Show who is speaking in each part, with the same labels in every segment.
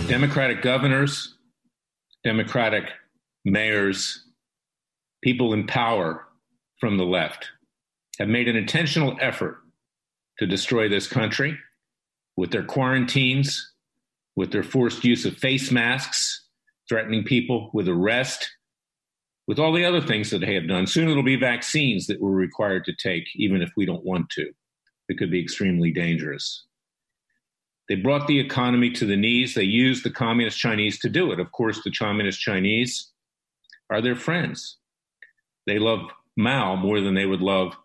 Speaker 1: Democratic governors, Democratic mayors, people in power from the left have made an intentional effort to destroy this country with their quarantines, with their forced use of face masks, threatening people with arrest, with all the other things that they have done. Soon it'll be vaccines that we're required to take, even if we don't want to. It could be extremely dangerous. They brought the economy to the knees. They used the communist Chinese to do it. Of course, the communist Chinese are their friends. They love Mao more than they would love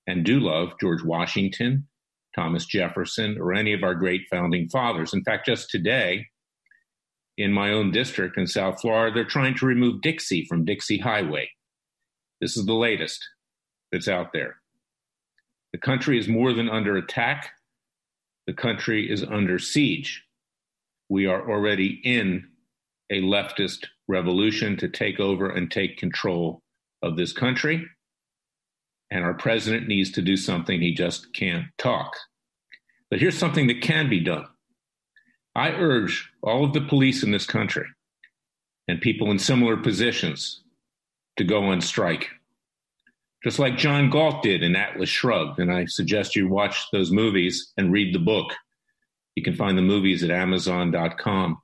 Speaker 1: and do love George Washington, Thomas Jefferson, or any of our great founding fathers. In fact, just today, in my own district in South Florida, they're trying to remove Dixie from Dixie Highway. This is the latest that's out there. The country is more than under attack. The country is under siege. We are already in a leftist revolution to take over and take control of this country. And our president needs to do something. He just can't talk. But here's something that can be done. I urge all of the police in this country and people in similar positions to go on strike, just like John Galt did in Atlas Shrugged. And I suggest you watch those movies and read the book. You can find the movies at Amazon.com.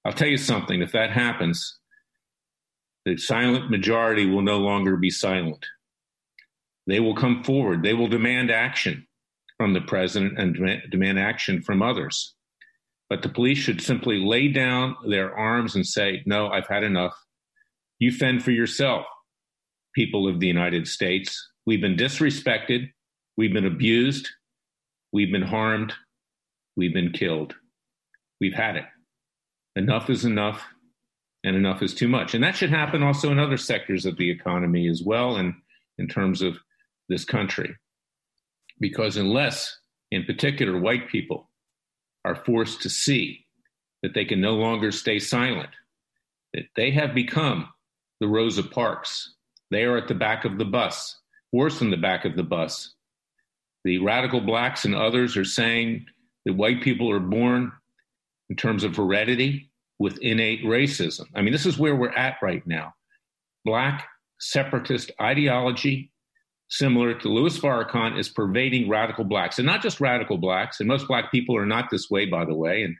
Speaker 1: I'll tell you something. If that happens, the silent majority will no longer be silent. They will come forward. They will demand action from the president and demand action from others. But the police should simply lay down their arms and say, no, I've had enough. You fend for yourself, people of the United States. We've been disrespected. We've been abused. We've been harmed. We've been killed. We've had it. Enough is enough, and enough is too much. And that should happen also in other sectors of the economy as well, and in terms of this country. Because unless, in particular, white people are forced to see that they can no longer stay silent, that they have become the Rosa Parks. They are at the back of the bus, worse than the back of the bus. The radical blacks and others are saying that white people are born in terms of heredity with innate racism. I mean, this is where we're at right now. Black separatist ideology, similar to Louis Farrakhan, is pervading radical blacks, and not just radical blacks. And most black people are not this way, by the way.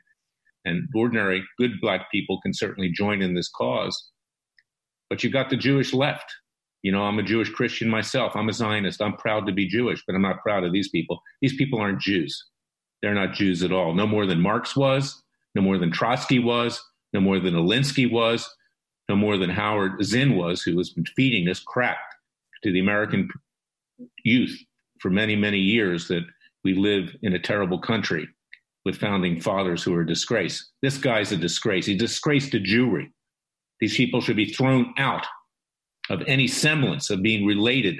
Speaker 1: And ordinary good black people can certainly join in this cause. But you've got the Jewish left. You know, I'm a Jewish Christian myself. I'm a Zionist. I'm proud to be Jewish, but I'm not proud of these people. These people aren't Jews. They're not Jews at all. No more than Marx was, no more than Trotsky was, no more than Alinsky was, no more than Howard Zinn was, who has been feeding this crap to the American youth for many, many years, that we live in a terrible country with founding fathers who are a disgrace. This guy's a disgrace. He's a disgrace to Jewry. These people should be thrown out of any semblance of being related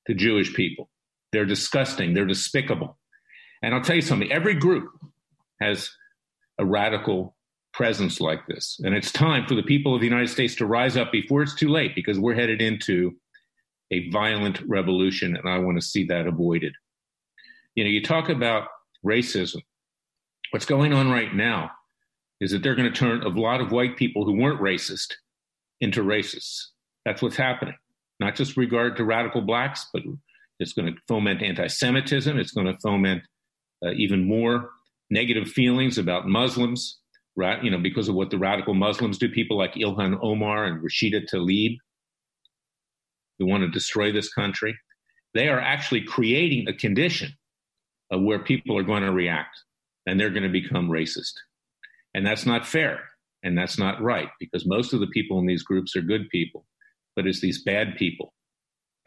Speaker 1: to Jewish people. They're disgusting. They're despicable. And I'll tell you something, every group has a radical presence like this. And it's time for the people of the United States to rise up before it's too late, because we're headed into a violent revolution, and I want to see that avoided. You know, you talk about racism. What's going on right now is that they're going to turn a lot of white people who weren't racist into racists. That's what's happening. Not just regard to radical blacks, but it's going to foment anti-Semitism. It's going to foment even more negative feelings about Muslims, right? You know, because of what the radical Muslims do. People like Ilhan Omar and Rashida Tlaib, who want to destroy this country. They are actually creating a condition of where people are going to react, and they're going to become racist. And that's not fair, and that's not right, because most of the people in these groups are good people, but it's these bad people.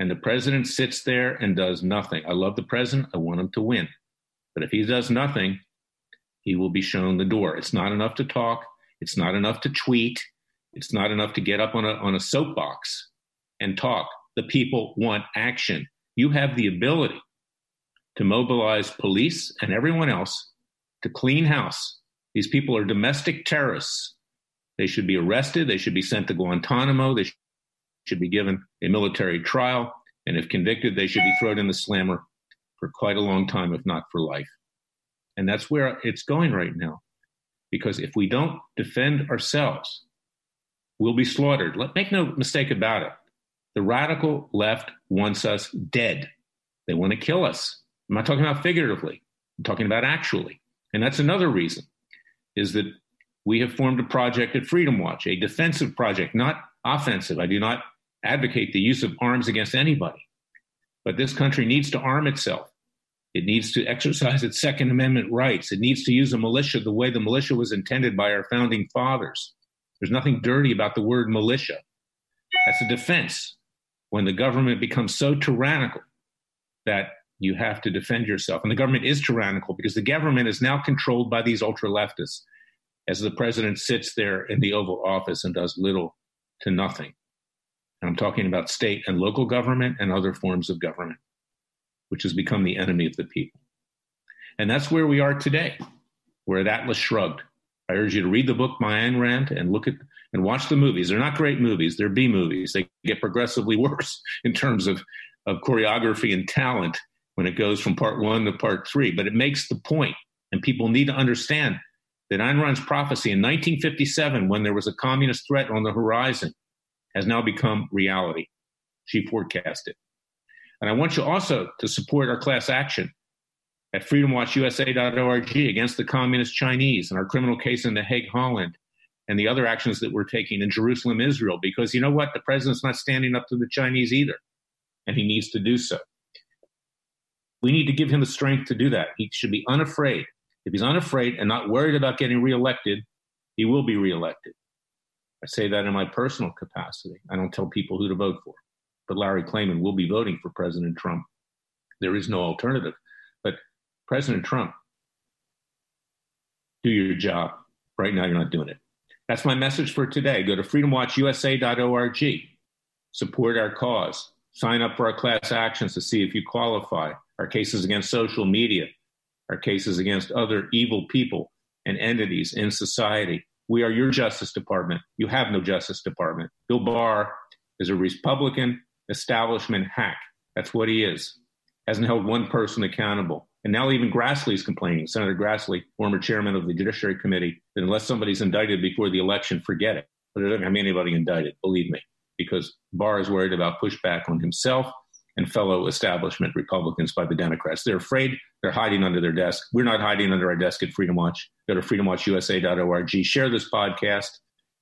Speaker 1: And the president sits there and does nothing. I love the president. I want him to win. But if he does nothing, he will be shown the door. It's not enough to talk. It's not enough to tweet. It's not enough to get up on a soapbox and talk. The people want action. You have the ability to mobilize police and everyone else to clean house. These people are domestic terrorists. They should be arrested. They should be sent to Guantanamo. They should be given a military trial. And if convicted, they should be thrown in the slammer for quite a long time, if not for life. And that's where it's going right now. because if we don't defend ourselves, we'll be slaughtered. Make no mistake about it. The radical left wants us dead. They want to kill us. I'm not talking about figuratively. I'm talking about actually. And that's another reason, is that we have formed a project at Freedom Watch, a defensive project, not offensive. I do not advocate the use of arms against anybody. But this country needs to arm itself. It needs to exercise its Second Amendment rights. It needs to use a militia the way the militia was intended by our founding fathers. There's nothing dirty about the word militia. That's a defense when the government becomes so tyrannical that you have to defend yourself. And the government is tyrannical because the government is now controlled by these ultra-leftists as the president sits there in the Oval Office and does little to nothing. And I'm talking about state and local government and other forms of government, which has become the enemy of the people. And that's where we are today. We're at Atlas Shrugged. I urge you to read the book by Ayn Rand and look at and watch the movies. They're not great movies. They're B movies. They get progressively worse in terms of choreography and talent when it goes from part 1 to part 3. But it makes the point, and people need to understand that Ayn Rand's prophecy in 1957, when there was a communist threat on the horizon, has now become reality. She forecasted. And I want you also to support our class action at freedomwatchusa.org against the communist Chinese and our criminal case in The Hague, Holland, and the other actions that we're taking in Jerusalem, Israel, because you know what? The president's not standing up to the Chinese either, and he needs to do so. We need to give him the strength to do that. He should be unafraid. If he's unafraid and not worried about getting reelected, he will be reelected. I say that in my personal capacity. I don't tell people who to vote for. But Larry Klayman will be voting for President Trump. There is no alternative. But President Trump, do your job. Right now, you're not doing it. That's my message for today. Go to freedomwatchusa.org. Support our cause. Sign up for our class actions to see if you qualify. Our cases against social media, our cases against other evil people and entities in society. We are your Justice Department. You have no Justice Department. Bill Barr is a Republican establishment hack. That's what he is. Hasn't held one person accountable. And now even Grassley is complaining, Senator Grassley, former chairman of the Judiciary Committee, that unless somebody's indicted before the election, forget it. But there doesn't have anybody indicted, believe me, because Barr is worried about pushback on himself and fellow establishment Republicans by the Democrats. They're afraid. They're hiding under their desk. We're not hiding under our desk at Freedom Watch. Go to freedomwatchusa.org. Share this podcast.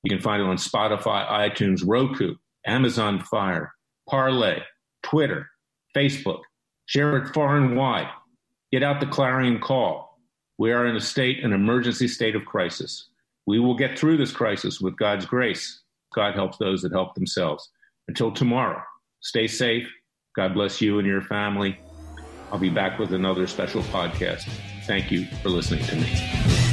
Speaker 1: You can find it on Spotify, iTunes, Roku, Amazon Fire, Parlay, Twitter, Facebook. Share it far and wide. Get out the clarion call. We are in an emergency state of crisis. We will get through this crisis with God's grace. God helps those that help themselves. Until tomorrow, stay safe. God bless you and your family. I'll be back with another special podcast. Thank you for listening to me.